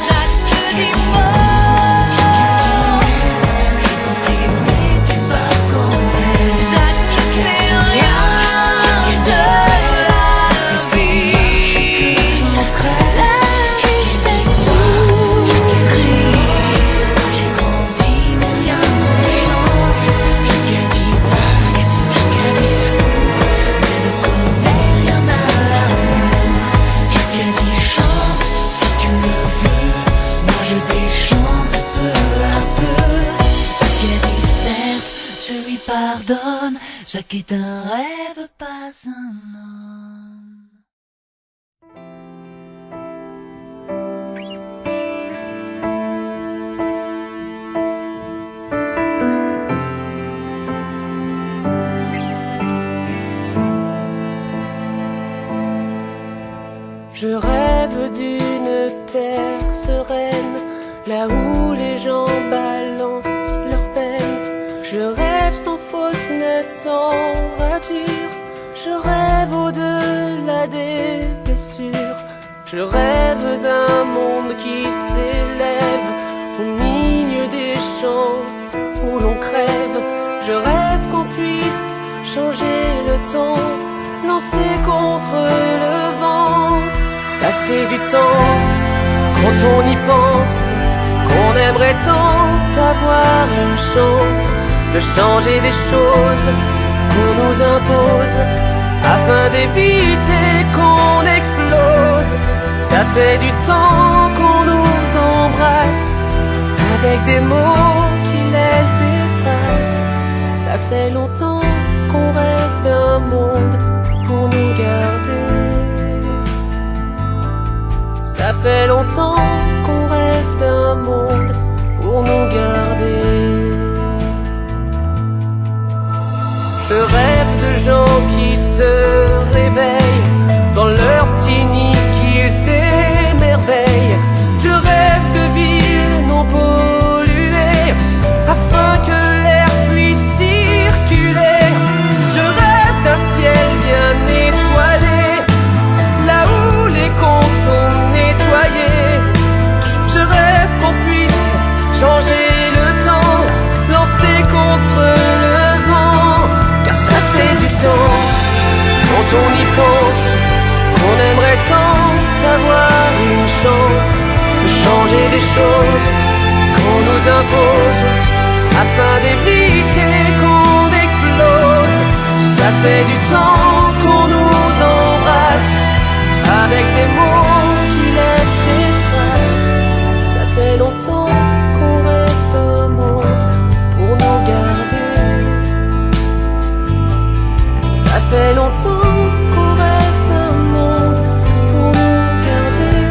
Jacques ne dit mort, tu pars quand même. Jacques ne sait rien de la vie. La vie c'est tout gris. J'ai grandi mais rien ne change. Jacadie vague, Jacadie secours, mais ne connaît rien à l'amour. Jacadie chante si tu le veux, moi je déchante peu à peu. Jacadie certes, je lui pardonne, Jacques est un rêve, pas un homme. Je rêve d'une terre sereine, là où les gens balancent leurs peines. Je rêve sans fausse note, sans rature. Je rêve au-delà des blessures. Je rêve d'un monde qui s'élève au milieu des champs où l'on crève. Je rêve qu'on puisse changer le temps, lancer contre le vent. Ça fait du temps, quand on y pense, qu'on aimerait tant avoir une chance de changer des choses qu'on nous impose, afin d'éviter qu'on explose. Ça fait du temps qu'on nous embrasse, avec des mots qui laissent des traces. Ça fait longtemps qu'on rêve d'un monde pour nous garder. Ça fait longtemps qu'on rêve d'un monde pour nous garder. Je rêve de gens qui se réveillent dans leur petit nid, qu'ils s'émerveillent. Je rêve de villes non polluées, afin que l'air puisse circuler. Je rêve d'un ciel bien étoilé, là où les cons sont nettoyés. Je rêve qu'on puisse changer le temps, lancer contre le vent. Car ça fait du temps, quand on y pense, qu'on aimerait tant avoir une chance de changer des choses qu'on nous impose, afin d'éviter qu'on explose. Ça fait du temps qu'on nous embrasse, avec des mots qui laissent des traces. Ça fait longtemps qu'on rêve d'un monde pour nous garder. Ça fait longtemps qu'on rêve d'un monde pour nous garder.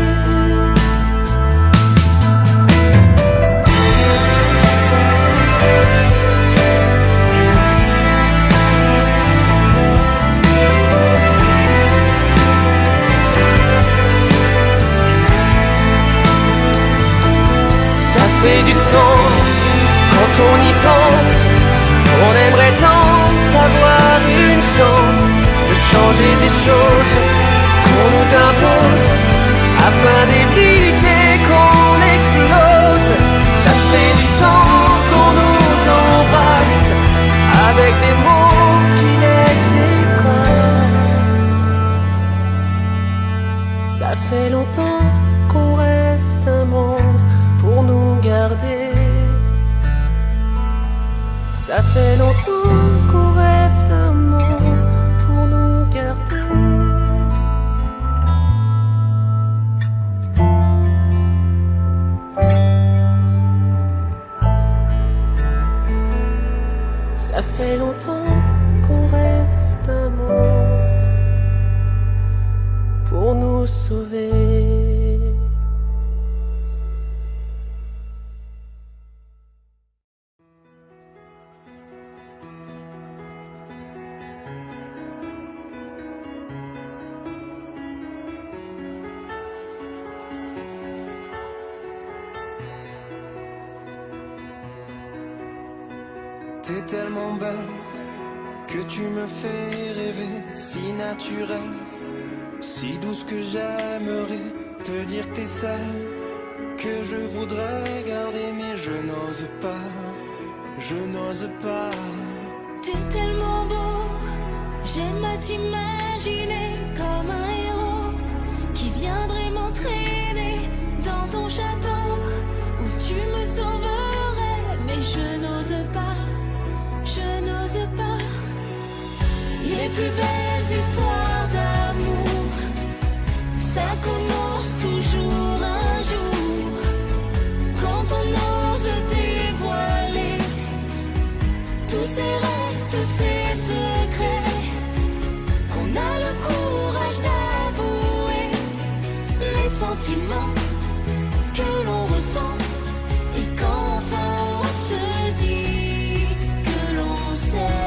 Ça fait du temps, quand on y pense, on aimerait tant avoir une chance de changer des choses qu'on nous impose, besoin d'éviter qu'on explose. Ça fait du temps qu'on nous embrasse avec des mots qui laissent des traces. Ça fait longtemps qu'on rêve d'un monde pour nous garder. Ça fait longtemps qu'on rêve d'un monde pour nous garder. Ça fait longtemps qu'on rêve d'un monde pour nous sauver. T'es tellement belle que tu me fais rêver, si naturelle, si douce que j'aimerais te dire que t'es celle que je voudrais garder, mais je n'ose pas, je n'ose pas. T'es tellement beau, j'aime à t'imaginer comme un héros qui viendrait m'entraîner dans ton château où tu me sauverais, mais je n'ose pas. Je n'ose pas. Les plus belles histoires d'amour, ça commence toujours un jour, quand on ose dévoiler tous ces rêves, tous ces secrets, qu'on a le courage d'avouer les sentiments que l'on ressent, et qu'enfin on se dit que l'on sait.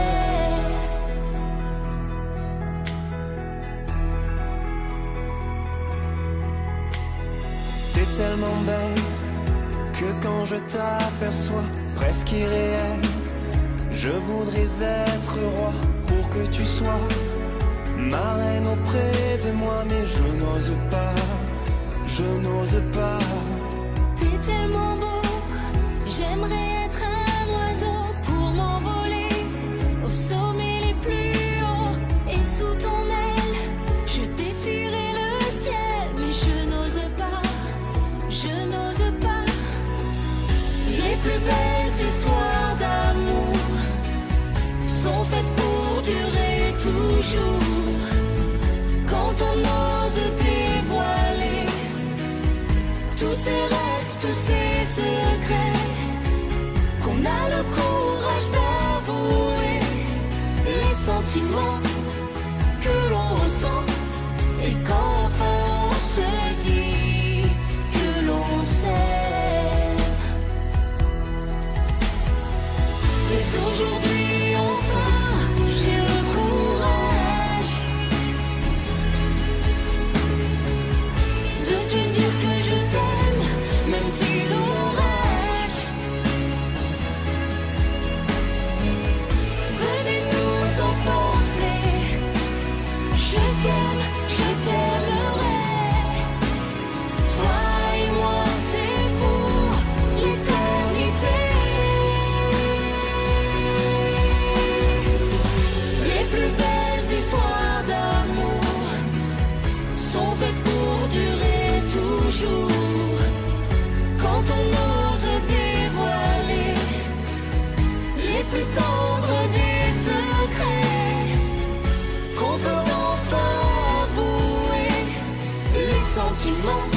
T'es tellement belle que quand je t'aperçois, presque irréel, je voudrais être roi pour que tu sois ma reine auprès de moi, mais je n'ose pas, je n'ose pas. T'es tellement beau, j'aimerais être un oiseau pour m'envoler au sommet les plus hauts, et sous ton aile je défierai le ciel, mais je n'ose pas, je n'ose pas. Les plus belles histoires d'amour sont faites pour durer toujours, quand on ose dévoiler tous ces rêves, tous ces secrets, qu'on a le courage d'avouer les sentiments que l'on ressent, et qu'enfin on se dit que l'on s'aime. Mais aujourd'hui enfin j'ai le courage de te dire que je t'aime, même si l'orage venez nous emporter. Je t'aime, je t'aimerai. Toi et moi c'est pour l'éternité. Les plus belles histoires d'amour sont faites pour durer toujours, quand on ose dévoiler les plus tendres des secrets, qu'on peut enfin avouer les sentiments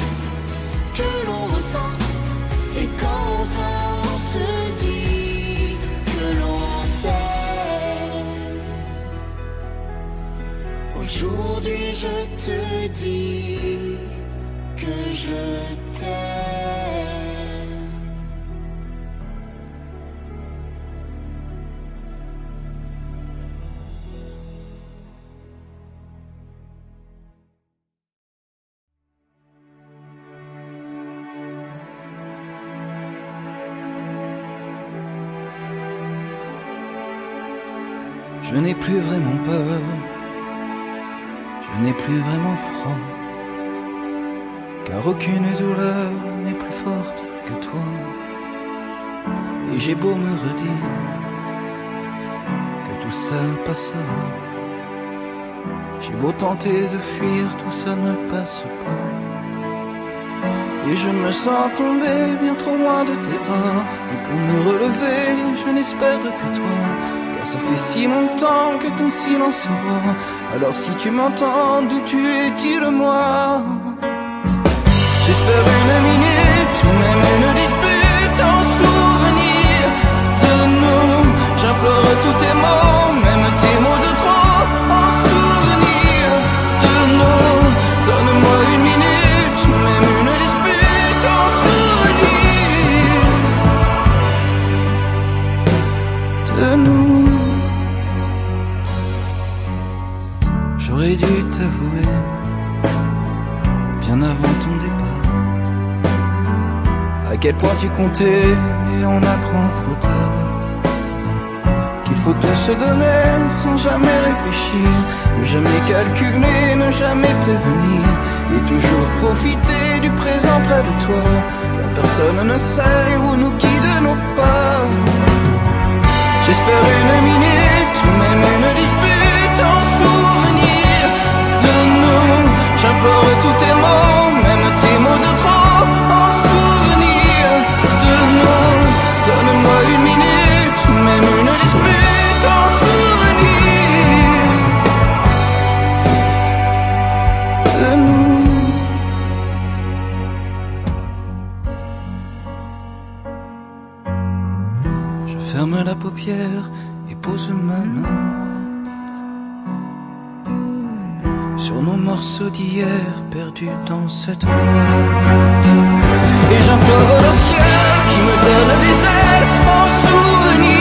que l'on ressent, et qu'enfin on se dit que l'on s'aime. Aujourd'hui je te dis que je t'aime. Je n'ai plus vraiment peur, je n'ai plus vraiment froid, car aucune douleur n'est plus forte que toi. Et j'ai beau me redire que tout ça passera, j'ai beau tenter de fuir, tout ça ne passe pas. Et je me sens tomber bien trop loin de tes bras. Et pour me relever, je n'espère que toi, car ça fait si longtemps que ton silence se voit. Alors si tu m'entends, d'où tu es, dis-le-moi. J'espère une minute ou même une dispute en souvenir de nous. J'implore tous tes mots, même tes mots de trop, en souvenir de nous. Donne-moi une minute, même une dispute en souvenir de nous. J'aurais dû t'avouer bien avant ton départ à quel point tu comptais, et on apprend trop tard qu'il faut tout se donner sans jamais réfléchir, ne jamais calculer, ne jamais prévenir, et toujours profiter du présent près de toi, car personne ne sait où nous guident nos pas. J'espère une minute ou même une dispute en souvenir de nous. J'implore tous tes mots, même tes mots de trop, en souvenir de nous. Donne-moi une minute, même une dispute en souvenir de nous. Je ferme la paupière et pose ma main sur nos morceaux d'hier perdus dans cette boîte. Et j'implore le ciel qui me donne des ailes en souvenir